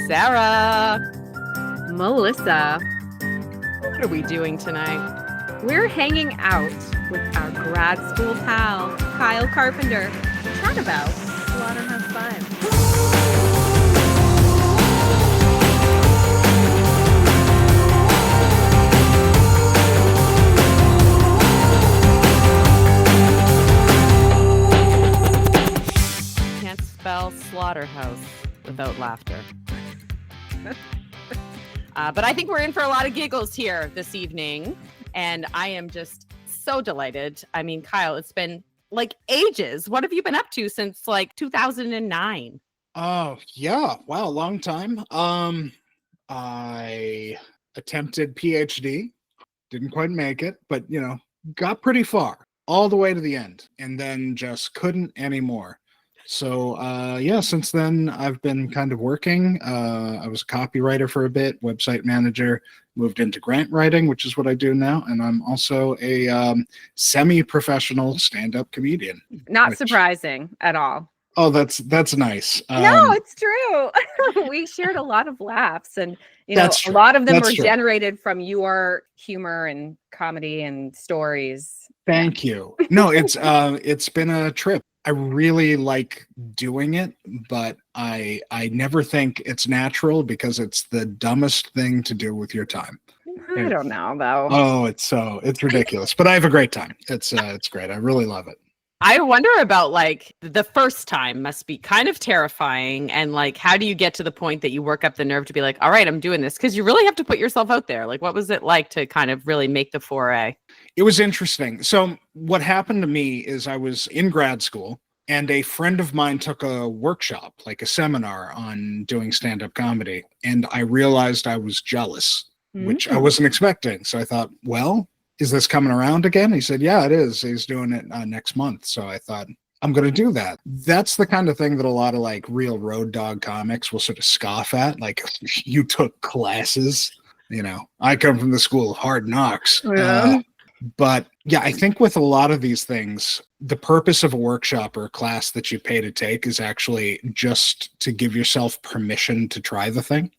Sarah. Melissa. What are we doing tonight? We're hanging out with our grad school pal, Kyle Carpenter, to chat about Slaughterhouse 5. Can't spell Slaughterhouse without laughter. But I think we're in for a lot of giggles here this evening. And I am just so delighted. I mean, Kyle, it's been like ages. What have you been up to since like 2009? Oh, yeah. Wow, long time. I attempted PhD, didn't quite make it, but got pretty far, all the way to the end, and then just couldn't anymore. So, since then I've been kind of working. I was a copywriter for a bit, website manager, moved into grant writing, which is what I do now. And I'm also a semi-professional stand-up comedian. Not surprising at all. Oh, that's nice. No, it's true. We shared a lot of laughs, and a true. lot of them That's were true. generated from your humor and comedy and stories. Thank you. No, it's been a trip. I really like doing it, but I never think it's natural because it's the dumbest thing to do with your time. I don't know though. Oh, it's ridiculous, but I have a great time. It's great. I really love it. I wonder about like the first time must be kind of terrifying. And like, how do you get to the point that you work up the nerve to be like, all right, I'm doing this? Because you really have to put yourself out there. Like, what was it like to kind of really make the foray? It was interesting. So what happened to me is I was in grad school and a friend of mine took a workshop, like a seminar on doing stand-up comedy. And I realized I was jealous, which I wasn't expecting. So I thought, well, is this coming around again? He said, yeah, it is. He's doing it next month. So I thought, I'm going to do that. That's the kind of thing that a lot of like real road dog comics will sort of scoff at. Like, you took classes, I come from the school of hard knocks. Yeah. But yeah, I think with a lot of these things, the purpose of a workshop or a class that you pay to take is actually just to give yourself permission to try the thing.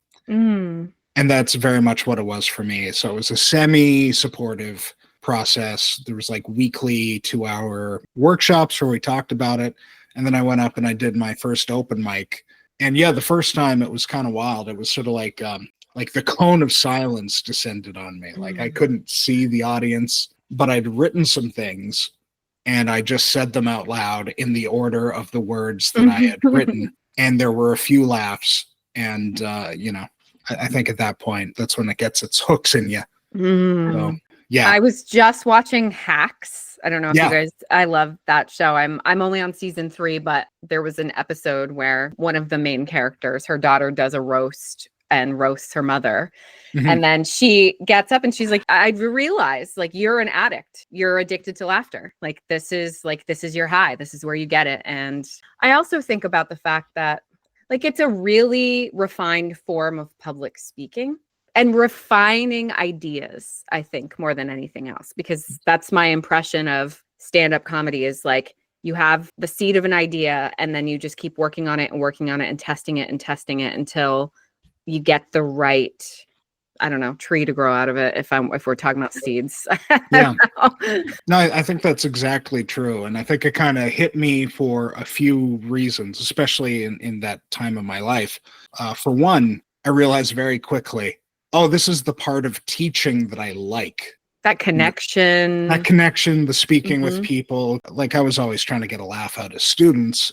And that's very much what it was for me. So it was a semi-supportive process. There was like weekly 2-hour workshops where we talked about it. And then I went up and I did my first open mic. And yeah, the first time it was kind of wild. It was sort of like the cone of silence descended on me. Like I couldn't see the audience, but I'd written some things and I just said them out loud in the order of the words that I had written. And there were a few laughs. And, I think at that point, that's when it gets its hooks in you. So, yeah. I was just watching Hacks. I don't know if you guys, I love that show. I'm only on season 3, but there was an episode where one of the main characters, her daughter does a roast and roasts her mother. And then she gets up and she's like, I realized like you're an addict. You're addicted to laughter. Like this is your high. This is where you get it. And I also think about the fact that like it's a really refined form of public speaking and refining ideas, I think, more than anything else, because that's my impression of stand-up comedy is like you have the seed of an idea and then you just keep working on it and testing it until you get the right, I don't know, tree to grow out of it. If we're talking about seeds. Yeah. No, I think that's exactly true. And I think it kind of hit me for a few reasons, especially in that time of my life. For one, I realized very quickly, oh, this is the part of teaching that I like. That connection, the speaking with people. Like I was always trying to get a laugh out of students.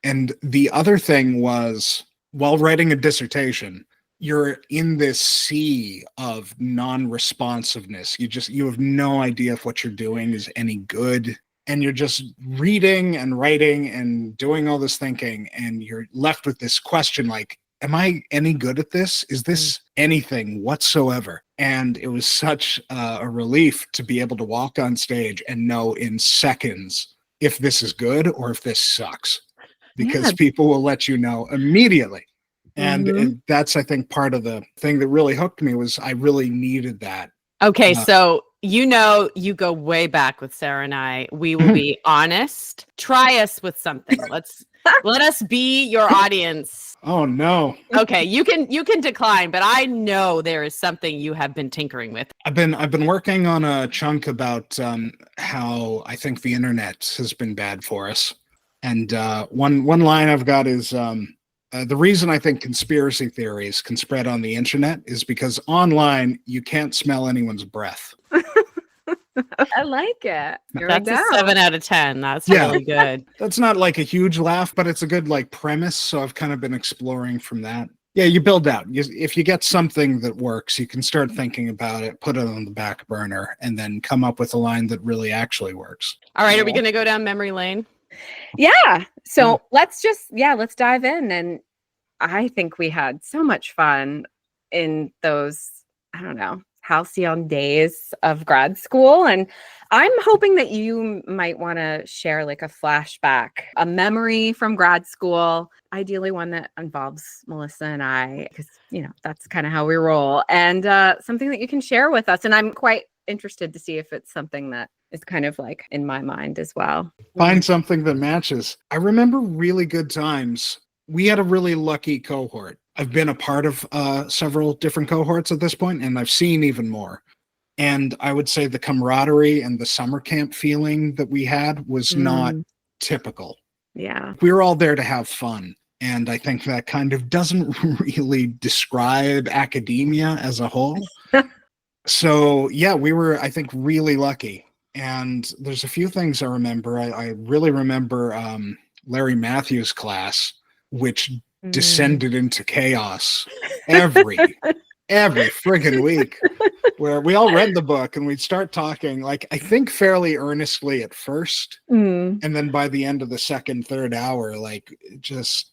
And the other thing was, while writing a dissertation, you're in this sea of non-responsiveness. You have no idea if what you're doing is any good. And you're just reading and writing and doing all this thinking. And you're left with this question like, am I any good at this? Is this anything whatsoever? And it was such a relief to be able to walk on stage and know in seconds if this is good or if this sucks. Because people will let you know immediately. And that's, I think, part of the thing that really hooked me was I really needed that. Okay, so you go way back with Sarah and I. We will be honest. Try us with something. Let us be your audience. Oh no. Okay, you can decline, but I know there is something you have been tinkering with. I've been working on a chunk about how I think the internet has been bad for us. And one line I've got is the reason I think conspiracy theories can spread on the internet is because online you can't smell anyone's breath. I like it. Here That's we a go. 7 out of 10. That's Yeah. really good. That's not like a huge laugh, but it's a good like premise. So I've kind of been exploring from that. Yeah, you build out. If you get something that works, you can start thinking about it, put it on the back burner, and then come up with a line that really actually works. All right, are we going to go down memory lane? Yeah. So let's dive in. And I think we had so much fun in those, I don't know, halcyon days of grad school. And I'm hoping that you might want to share like a flashback, a memory from grad school, ideally one that involves Melissa and I, because, that's kind of how we roll, and something that you can share with us. And I'm quite interested to see if it's something that is kind of like in my mind as well. Find something that matches. I remember really good times. We had a really lucky cohort. I've been a part of several different cohorts at this point, and I've seen even more. And I would say the camaraderie and the summer camp feeling that we had was not typical. Yeah. We were all there to have fun. And I think that kind of doesn't really describe academia as a whole. So, yeah, we were, I think, really lucky. And there's a few things I remember. I really remember Larry Matthews' class, which descended into chaos every friggin' week, where we all read the book and we'd start talking, like, I think fairly earnestly at first. And then by the end of the second, third hour, like, just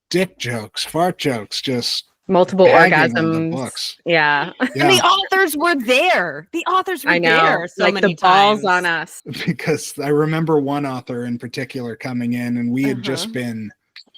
dick jokes, fart jokes, just multiple bagging on the orgasms. books. Yeah. And the authors were there. The authors were I know. there so like many the balls times. on us. Because I remember one author in particular coming in, and we had just been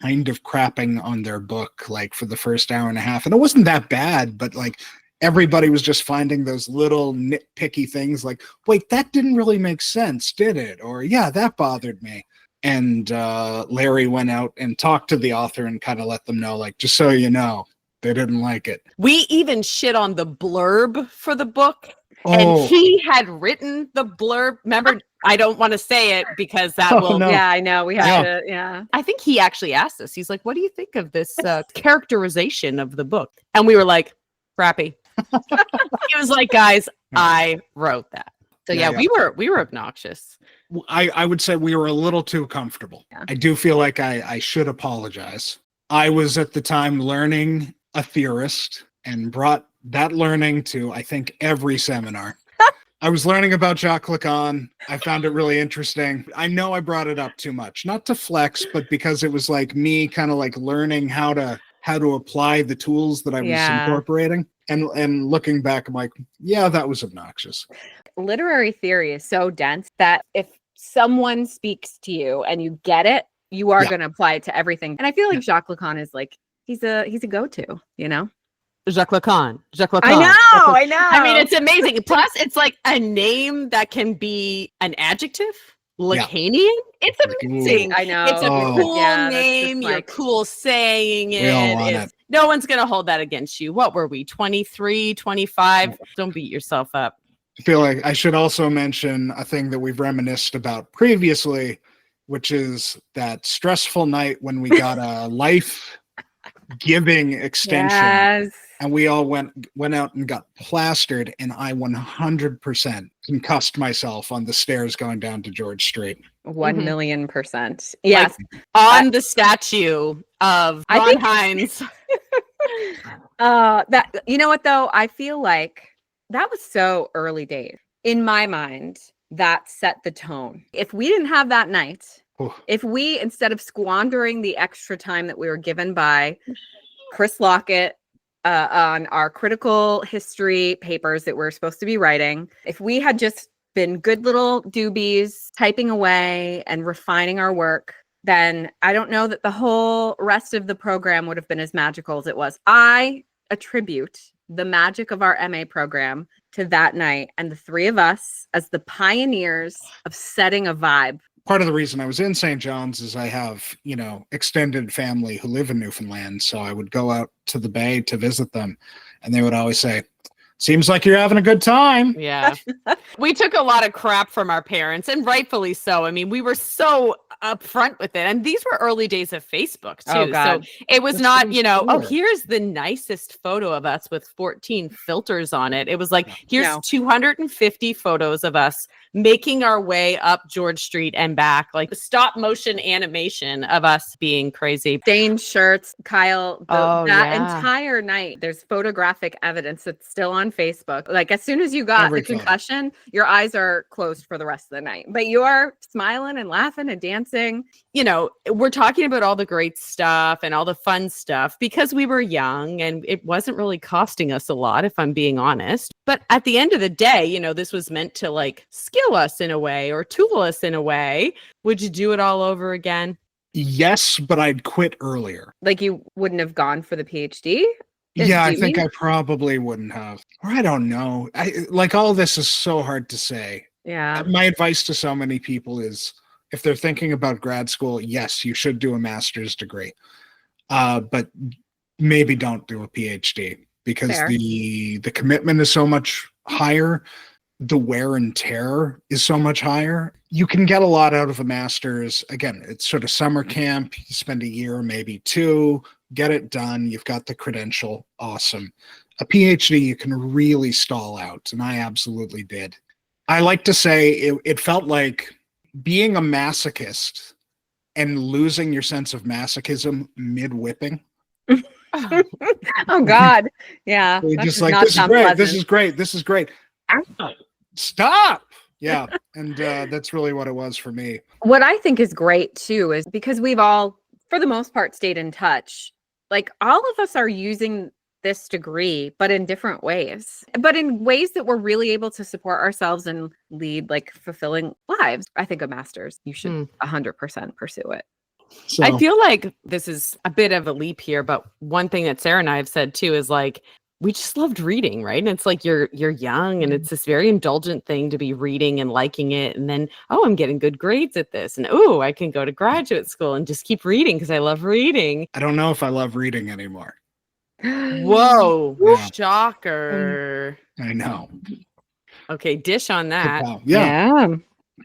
kind of crapping on their book like for the first hour and a half. And it wasn't that bad, but like everybody was just finding those little nitpicky things like, wait, that didn't really make sense, did it? Or yeah, that bothered me. And Larry went out and talked to the author and kind of let them know, like, just so you know, they didn't like it. We even shit on the blurb for the book. And he had written the blurb. Remember, I don't want to say it because that will. No. Yeah, I know. We have to. Yeah. I think he actually asked us. He's like, what do you think of this characterization of the book? And we were like, crappy. He was like, guys, I wrote that. So yeah, we were obnoxious. I would say we were a little too comfortable. Yeah. I do feel like I should apologize. I was at the time learning a theorist and brought that learning to, I think, every seminar. I was learning about Jacques Lacan. I found it really interesting. I know I brought it up too much, not to flex, but because it was like me kind of like learning how to apply the tools that I was incorporating. And looking back, I'm like, yeah, that was obnoxious. Literary theory is so dense that if someone speaks to you and you get it, you are going to apply it to everything. And I feel like Jacques Lacan is like, he's a go-to, Jacques Lacan. I know. I mean, it's amazing. Plus, it's like a name that can be an adjective. Lacanian? It's amazing. I know. It's a cool name. You're cool saying it. No one's going to hold that against you. What were we, 23, 25? Don't beat yourself up. I feel like I should also mention a thing that we've reminisced about previously, which is that stressful night when we got a life-giving extension. Yes. And we all went out and got plastered, and I 100% concussed myself on the stairs going down to George Street. 1,000,000%. Yes. Like, on the statue of Ron Hines. That, you know what, though? I feel like that was so early days. In my mind, that set the tone. If we didn't have that night, if we, instead of squandering the extra time that we were given by Chris Lockett, on our critical history papers that we're supposed to be writing, if we had just been good little doobies typing away and refining our work, then I don't know that the whole rest of the program would have been as magical as it was. I attribute the magic of our MA program to that night and the three of us as the pioneers of setting a vibe part of the reason I was in St. John's is I have, extended family who live in Newfoundland. So I would go out to the Bay to visit them. And they would always say, seems like you're having a good time. Yeah. We took a lot of crap from our parents, and rightfully so. I mean, we were so upfront with it. And these were early days of Facebook, too. Oh, God. So it was That's not, so oh, cool. here's the nicest photo of us with 14 filters on it. It was like, here's No. 250 photos of us making our way up George Street and back, like stop motion animation of us being crazy. Stained shirts, Kyle, Oh, that yeah. entire night, there's photographic evidence that's still on Facebook. Like as soon as you got Every the photo. concussion, your eyes are closed for the rest of the night. But you are smiling and laughing and dancing. We're talking about all the great stuff and all the fun stuff because we were young and it wasn't really costing us a lot, if I'm being honest. But at the end of the day, this was meant to like skill us in a way or tool us in a way. Would you do it all over again? Yes, but I'd quit earlier. Like you wouldn't have gone for the PhD? Yeah, I Do you think mean? I probably wouldn't have. Or I don't know. All this is so hard to say. Yeah. My advice to so many people is if they're thinking about grad school, yes, you should do a master's degree. But maybe don't do a PhD because Fair. the commitment is so much higher. The wear and tear is so much higher. You can get a lot out of a master's. Again, it's sort of summer camp. You spend a year, maybe 2, get it done. You've got the credential. Awesome. A PhD, you can really stall out. And I absolutely did. I like to say it felt like being a masochist and losing your sense of masochism mid-whipping. Oh God. Yeah. You're that just does like, not this is sound great. pleasant. This is great. This is great. Ow, stop. Yeah. And that's really what it was for me. What I think is great too is because we've all, for the most part, stayed in touch. Like all of us are using this degree, but in different ways, but in ways that we're really able to support ourselves and lead like fulfilling lives. I think a master's, you should 100% pursue it. So, I feel like this is a bit of a leap here, but one thing that Sarah and I have said too is like, we just loved reading, right? And it's like you're young and it's this very indulgent thing to be reading and liking it. And then, I'm getting good grades at this. And I can go to graduate school and just keep reading because I love reading. I don't know if I love reading anymore. Whoa, Yeah. shocker. I know. Okay, dish on that. Wow. Yeah.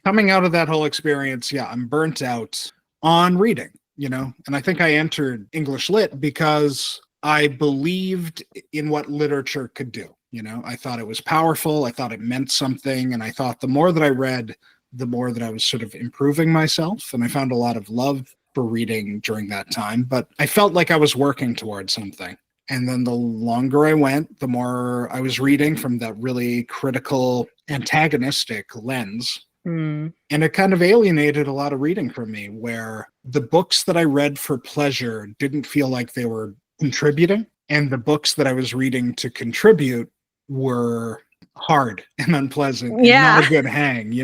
Coming out of that whole experience, I'm burnt out on reading, and I think I entered English Lit because I believed in what literature could do. I thought it was powerful. I thought it meant something. And I thought the more that I read, the more that I was sort of improving myself. And I found a lot of love for reading during that time, but I felt like I was working towards something. And then the longer I went, the more I was reading from that really critical, antagonistic lens. And it kind of alienated a lot of reading from me, where the books that I read for pleasure didn't feel like they were contributing. And the books that I was reading to contribute were hard and unpleasant and not a good hang,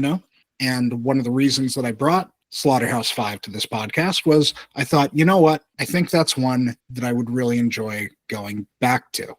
And one of the reasons that I brought Slaughterhouse 5 to this podcast was I thought, you know what? I think that's one that I would really enjoy going back to.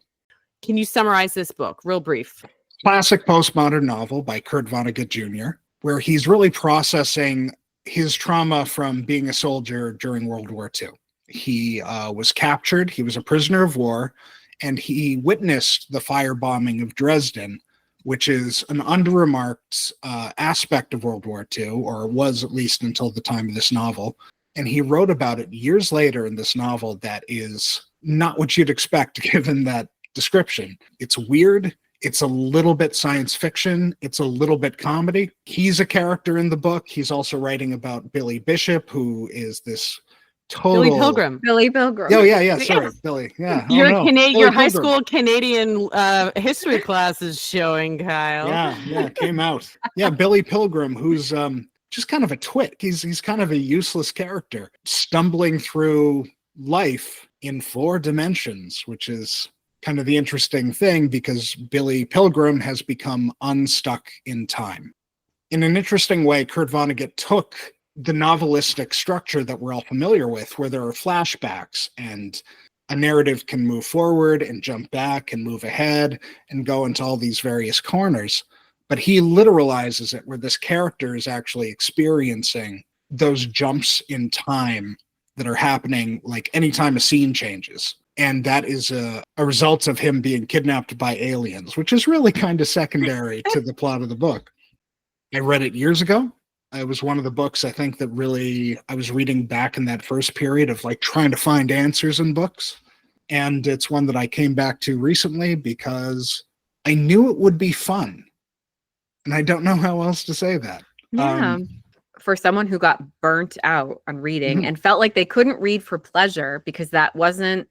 Can you summarize this book real brief? Classic postmodern novel by Kurt Vonnegut Jr., where he's really processing his trauma from being a soldier during World War II. He was captured. He was a prisoner of war, and he witnessed the firebombing of Dresden, which is an under-remarked aspect of World War II, or was at least until the time of this novel. And he wrote about it years later in this novel that is not what you'd expect given that description. It's weird. It's a little bit science fiction. It's a little bit comedy. He's a character in the book. He's also writing about Billy Bishop, who is this total... Billy Pilgrim. Billy Pilgrim. Oh, yeah. Sorry, Billy. Yeah. Your Billy high Pilgrim. school Canadian history class is showing, Kyle. Yeah, it came out. Yeah, Billy Pilgrim, who's just kind of a twit. He's kind of a useless character, stumbling through life in 4 dimensions, which is kind of the interesting thing because Billy Pilgrim has become unstuck in time. In an interesting way, Kurt Vonnegut took the novelistic structure that we're all familiar with, where there are flashbacks and a narrative can move forward and jump back and move ahead and go into all these various corners. But he literalizes it where this character is actually experiencing those jumps in time that are happening like anytime a scene changes. And that is a result of him being kidnapped by aliens, which is really kind of secondary to the plot of the book. I read it years ago. It was one of the books I think that really I was reading back in that first period of like trying to find answers in books. And it's one that I came back to recently because I knew it would be fun. And I don't know how else to say that. Yeah. For someone who got burnt out on reading and felt like they couldn't read for pleasure because that wasn't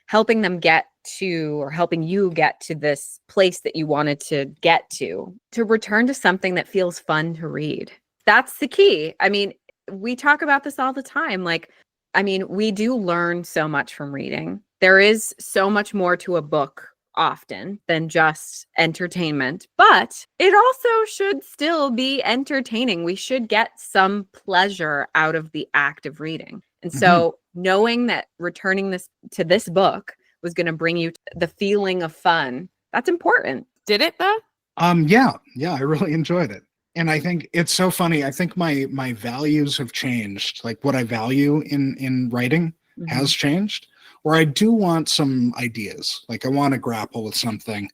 helping them get to, or helping you get to this place that you wanted to get to return to something that feels fun to read. That's the key. I mean, we talk about this all the time. Like, I mean, we do learn so much from reading. There is so much more to a book often than just entertainment, but it also should still be entertaining. We should get some pleasure out of the act of reading. And so knowing that returning this book was going to bring you the feeling of fun, that's important. Did it though? Yeah, I really enjoyed it. And I think it's so funny. I think my values have changed. Like what I value in writing has changed. Where I do want some ideas, like I want to grapple with something,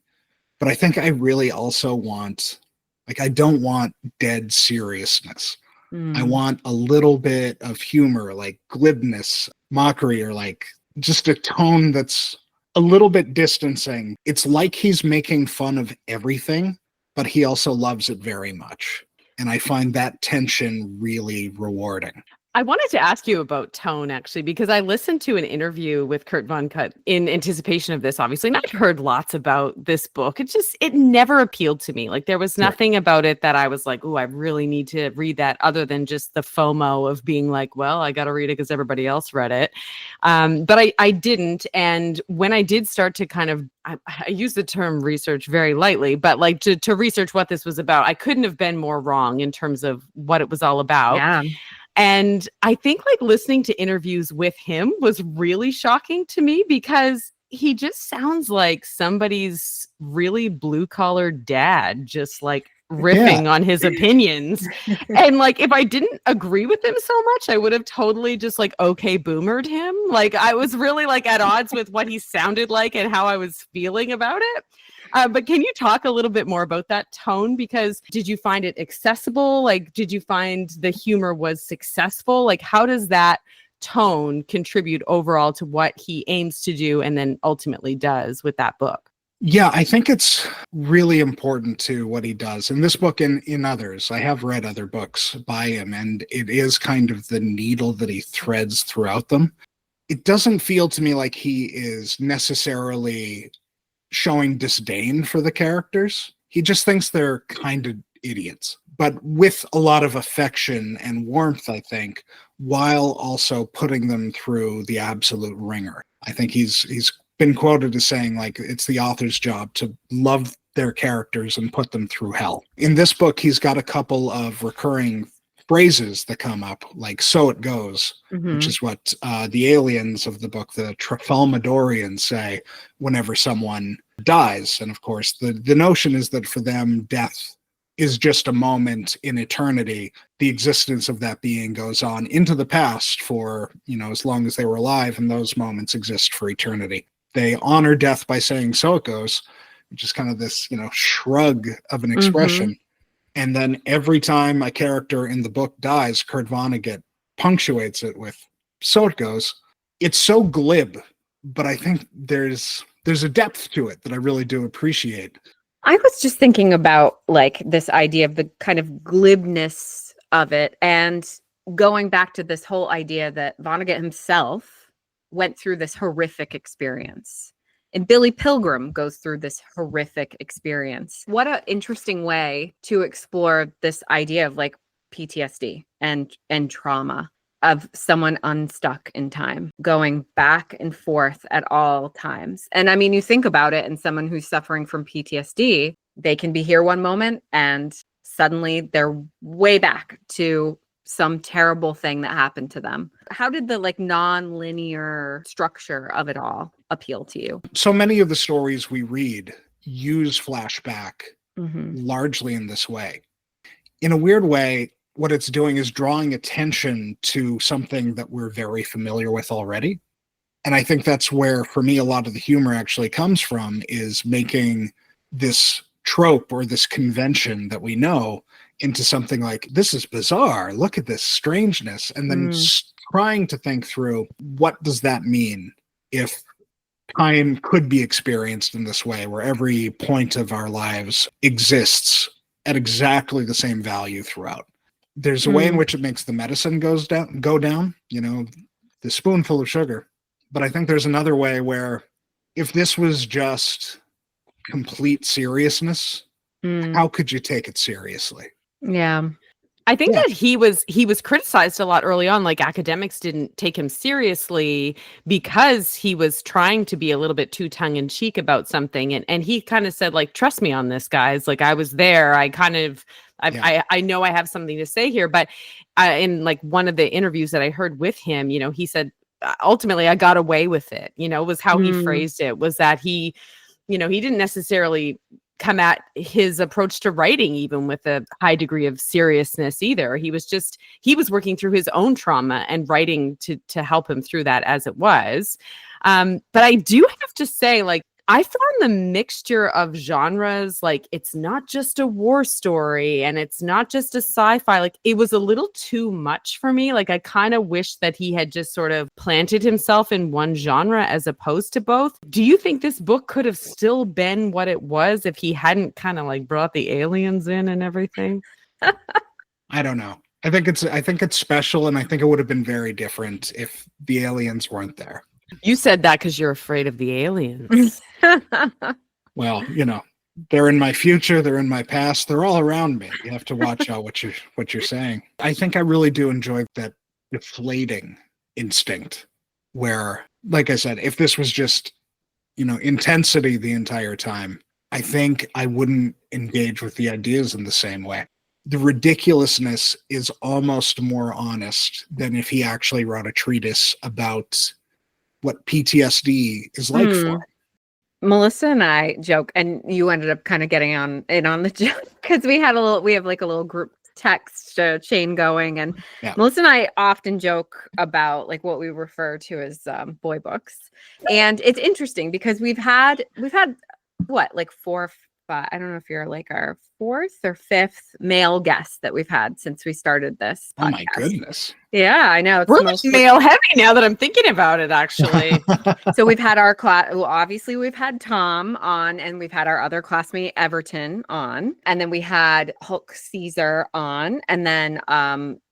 but I think I really also want, like, I don't want dead seriousness. I want a little bit of humor, like glibness, mockery, or like just a tone that's a little bit distancing. It's like he's making fun of everything, but he also loves it very much. And I find that tension really rewarding. I wanted to ask you about tone, actually, because I listened to an interview with Kurt Vonnegut in anticipation of this, obviously, and I've heard lots about this book. It never appealed to me. Like there was nothing about it that I was like, oh, I really need to read that, other than just the FOMO of being like, well, I got to read it because everybody else read it. But I didn't. And when I did start to kind of, I use the term research very lightly, but like to research what this was about, I couldn't have been more wrong in terms of what it was all about. Yeah. And I think like listening to interviews with him was really shocking to me because he just sounds like somebody's really blue collar dad, just like riffing on his opinions. And like, if I didn't agree with him so much, I would have totally just like, okay, boomered him. Like I was really like at odds with what he sounded like and how I was feeling about it. But can you talk a little bit more about that tone? Because did you find it accessible? Like, did you find the humor was successful? Like, how does that tone contribute overall to what he aims to do and then ultimately does with that book? Yeah, I think it's really important to what he does. In this book and in others, I have read other books by him, and it is kind of the needle that he threads throughout them. It doesn't feel to me like he is necessarily showing disdain for the characters. He just thinks they're kind of idiots, but with a lot of affection and warmth, I think, while also putting them through the absolute ringer. I think he's been quoted as saying, like, it's the author's job to love their characters and put them through hell. In this book, he's got a couple of recurring phrases that come up, like "so it goes," which is what the aliens of the book, the Tralfamadorians, say whenever someone dies. And of course, the notion is that for them, death is just a moment in eternity. The existence of that being goes on into the past for, as long as they were alive, and those moments exist for eternity. They honor death by saying "so it goes," which is kind of this, shrug of an expression. And then every time a character in the book dies, Kurt Vonnegut punctuates it with "so it goes." It's so glib, but I think there's a depth to it that I really do appreciate. I was just thinking about like this idea of the kind of glibness of it, and going back to this whole idea that Vonnegut himself went through this horrific experience. And Billy Pilgrim goes through this horrific experience. What an interesting way to explore this idea of like PTSD and trauma, of someone unstuck in time, going back and forth at all times. And I mean, you think about it, and someone who's suffering from PTSD, they can be here one moment and suddenly they're way back to some terrible thing that happened to them. How did the like non-linear structure of it all appeal to you? So many of the stories we read use flashback largely in this way. In a weird way, what it's doing is drawing attention to something that we're very familiar with already. And I think that's where, for me, a lot of the humor actually comes from, is making this trope or this convention that we know into something like, this is bizarre, look at this strangeness, and then trying to think through, what does that mean if time could be experienced in this way, where every point of our lives exists at exactly the same value throughout. There's a way in which it makes the medicine go down, the spoonful of sugar. But I think there's another way where, if this was just complete seriousness, how could you take it seriously? Yeah. I think that he was criticized a lot early on. Like, academics didn't take him seriously because he was trying to be a little bit too tongue in cheek about something. And he kind of said, like, trust me on this, guys. Like, I was there. I know I have something to say here. But in like one of the interviews that I heard with him, he said, ultimately, I got away with it, was how he phrased it, was that he didn't necessarily come at his approach to writing even with a high degree of seriousness either. He was working through his own trauma and writing to help him through that as it was. But I do have to say, like, I found the mixture of genres, like, it's not just a war story and it's not just a sci-fi. Like, it was a little too much for me. Like, I kind of wish that he had just sort of planted himself in one genre as opposed to both. Do you think this book could have still been what it was if he hadn't kind of like brought the aliens in and everything? I don't know. I think it's special, and I think it would have been very different if the aliens weren't there. You said that because you're afraid of the aliens. Well, they're in my future, they're in my past, they're all around me. You have to watch out what you're saying. I think I really do enjoy that deflating instinct where, like I said, if this was just, intensity the entire time, I think I wouldn't engage with the ideas in the same way. The ridiculousness is almost more honest than if he actually wrote a treatise about what PTSD is like for him. Melissa and I joke, and you ended up kind of getting on the joke, because we have like a little group text chain going, and Melissa and I often joke about like what we refer to as boy books. And it's interesting because we've had what, like 4 or 5, I don't know if you're like our 4th or 5th male guest that we've had since we started this podcast. Oh my goodness. Yeah, I know. It's we're male heavy now that I'm thinking about it, actually. So we've had our class. Well, obviously we've had Tom on, and we've had our other classmate Everton on, and then we had Hulk Caesar on, and then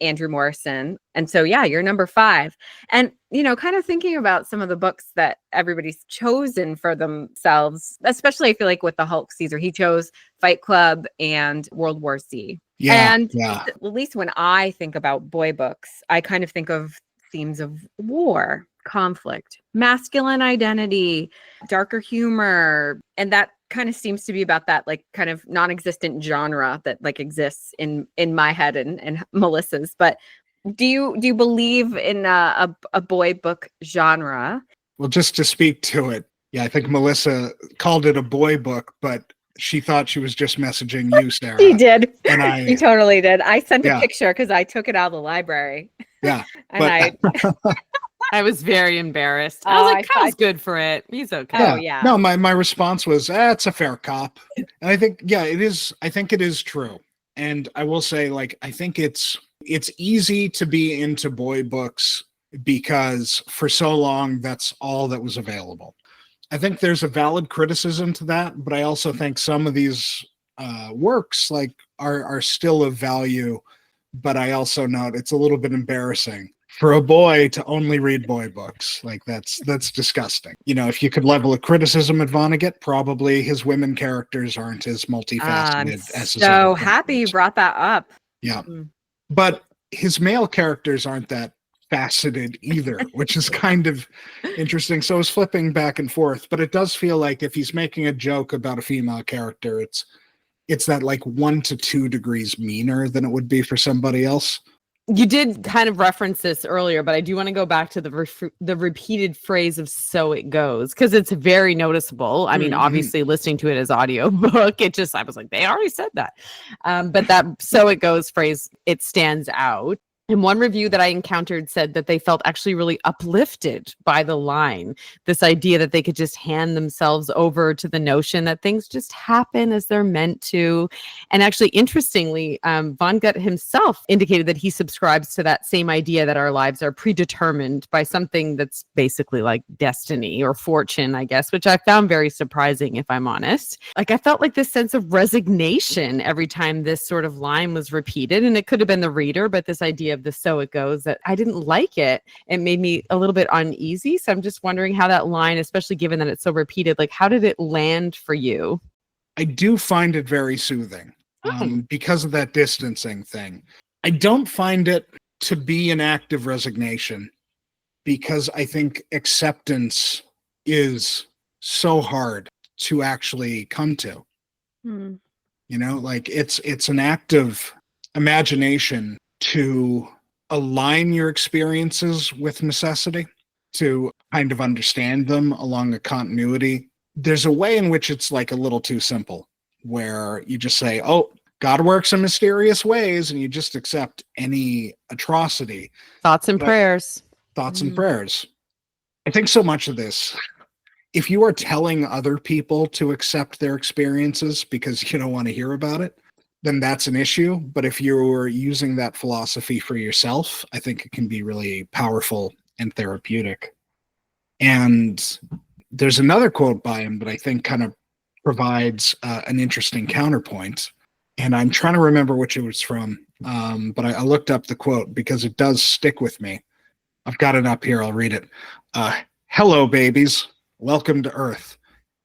Andrew Morrison. And so, yeah, you're number 5. And, kind of thinking about some of the books that everybody's chosen for themselves, especially I feel like with the Hulk Caesar, he chose Fight Club and World War Z. And at least when I think about boy books, I kind of think of themes of war, conflict, masculine identity, darker humor. And that kind of seems to be about that like kind of non-existent genre that like exists in my head and Melissa's. But do you believe in a boy book genre? Well, just to speak to it, I think Melissa called it a boy book, but she thought she was just messaging you, Sarah. She did. And she totally did. I sent a picture because I took it out of the library. Yeah. And I was very embarrassed. I was like, Kyle's good for it. He's okay. Oh, yeah. No, my response was, it's a fair cop. And I think, it is. I think it is true. And I will say, like, I think it's easy to be into boy books because for so long, that's all that was available. I think there's a valid criticism to that, but I also think some of these works like are still of value. But I also note it's a little bit embarrassing for a boy to only read boy books. Like that's disgusting. If you could level a criticism at Vonnegut, probably his women characters aren't as multifaceted as his so other happy you characters. brought that up. Yeah, but his male characters aren't that faceted either, which is kind of interesting. So I was flipping back and forth, but it does feel like if he's making a joke about a female character, it's that like 1 to 2 degrees meaner than it would be for somebody else. You did kind of reference this earlier, but I do want to go back to the repeated phrase of "so it goes" because it's very noticeable. I mean, obviously, listening to it as audiobook, I was like, they already said that. But that "so it goes" phrase, it stands out. And one review that I encountered said that they felt actually really uplifted by the line, this idea that they could just hand themselves over to the notion that things just happen as they're meant to. And actually, interestingly, Vonnegut himself indicated that he subscribes to that same idea that our lives are predetermined by something that's basically like destiny or fortune, I guess, which I found very surprising, if I'm honest. Like, I felt like this sense of resignation every time this sort of line was repeated. And it could have been the reader, but this idea of the "so it goes," that I didn't like it. It made me a little bit uneasy. So I'm just wondering how that line, especially given that it's so repeated, like how did it land for you? I do find it very soothing because of that distancing thing. I don't find it to be an act of resignation because I think acceptance is so hard to actually come to. You know, like it's an act of imagination to align your experiences with necessity, to kind of understand them along a continuity. There's a way in which it's like a little too simple, where you just say, oh, God works in mysterious ways, and you just accept any atrocity. Thoughts and prayers. Thoughts and prayers. I think so much of this, if you are telling other people to accept their experiences because you don't want to hear about it, then that's an issue. But if you're using that philosophy for yourself, I think it can be really powerful and therapeutic. And there's another quote by him that I think kind of provides an interesting counterpoint. And I'm trying to remember which it was from, but I looked up the quote because it does stick with me. I've got it up here. I'll read it. Hello, babies. Welcome to Earth.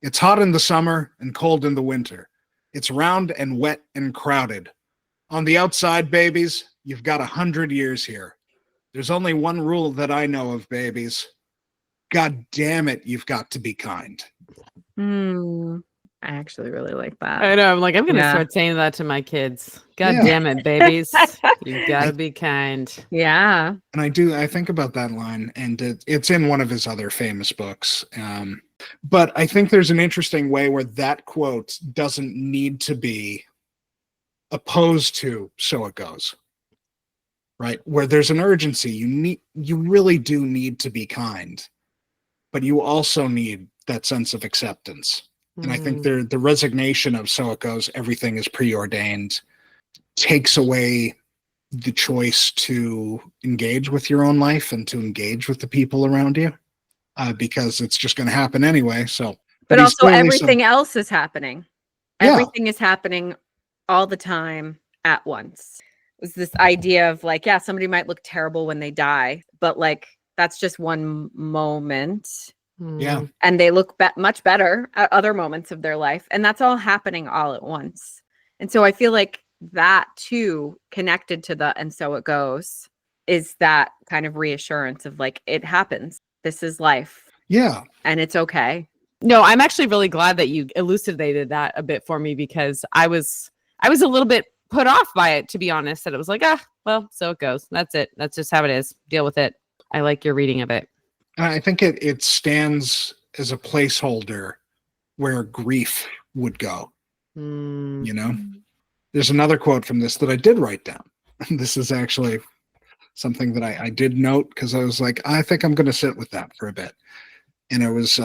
It's hot in the summer and cold in the winter. It's round and wet and crowded. On the outside, babies, you've got 100 years here. There's only one rule that I know of, babies. God damn it, you've got to be kind. I actually really like that. I know. I'm like, I'm going to start saying that to my kids. God damn it, babies. You've got to be kind. Yeah. And I think about that line, and it's in one of his other famous books. But I think there's an interesting way where that quote doesn't need to be opposed to "so it goes," right? Where there's an urgency. You really do need to be kind, but you also need that sense of acceptance. And I think the resignation of "so it goes," everything is preordained, takes away the choice to engage with your own life and to engage with the people around you. Because it's just going to happen anyway. But also everything else is happening. Everything is happening all the time at once. It was this idea of like, yeah, somebody might look terrible when they die, but like that's just one moment. Yeah. And they look much better at other moments of their life. And that's all happening all at once. And so I feel like that too, connected to the "and so it goes," is that kind of reassurance of like, it happens. This is life. Yeah. And it's okay. No, I'm actually really glad that you elucidated that a bit for me because I was a little bit put off by it, to be honest, that it was like, well, so it goes. That's it. That's just how it is. Deal with it. I like your reading of it. I think it stands as a placeholder where grief would go. You know, there's another quote from this that I did write down. This is actually something that I did note because I was like, I think I'm going to sit with that for a bit. And it was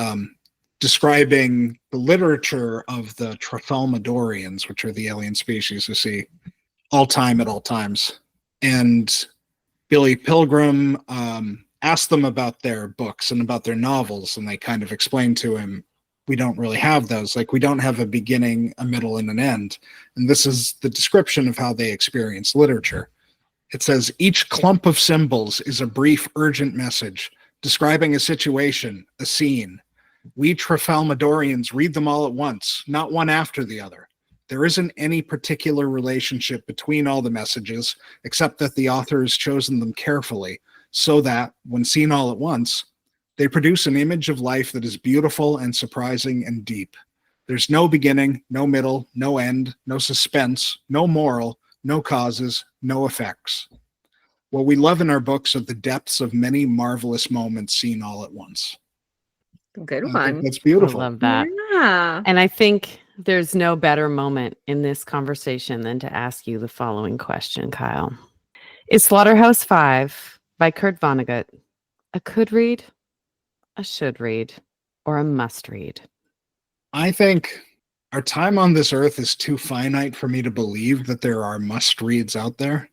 describing the literature of the Trifalmadorians, which are the alien species we see all time at all times. And Billy Pilgrim asked them about their books and about their novels, and they kind of explained to him, we don't really have those. Like, we don't have a beginning, a middle, and an end. And this is the description of how they experience literature. It says, each clump of symbols is a brief, urgent message describing a situation, a scene. We Trifalmadorians read them all at once, not one after the other. There isn't any particular relationship between all the messages, except that the author has chosen them carefully, so that, when seen all at once, they produce an image of life that is beautiful and surprising and deep. There's no beginning, no middle, no end, no suspense, no moral, no causes, no effects. What we love in our books are the depths of many marvelous moments seen all at once. Good I think one. that's beautiful. I love that. Yeah. And I think there's no better moment in this conversation than to ask you the following question, Kyle. Is Slaughterhouse 5 by Kurt Vonnegut a could read, a should read, or a must read? I think our time on this earth is too finite for me to believe that there are must reads out there.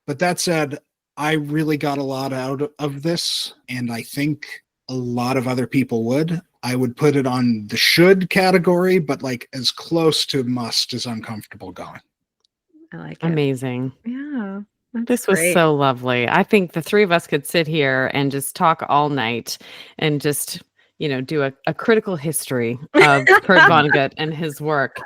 But that said, I really got a lot out of this, and I think a lot of other people would. I would put it on the should category, but like as close to must as I'm comfortable going. I like it. Amazing. Yeah. This was so lovely. I think the three of us could sit here and just talk all night and just, do a critical history of Kurt Vonnegut and his work.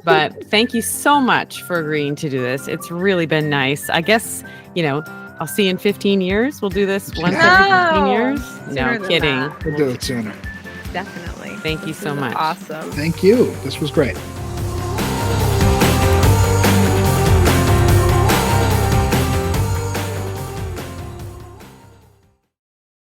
But thank you so much for agreeing to do this. It's really been nice. I guess, I'll see you in 15 years. We'll do this once every 15 years. Sooner No kidding. We'll do it sooner. Definitely. Thank you so much. Awesome. Thank you. This was great.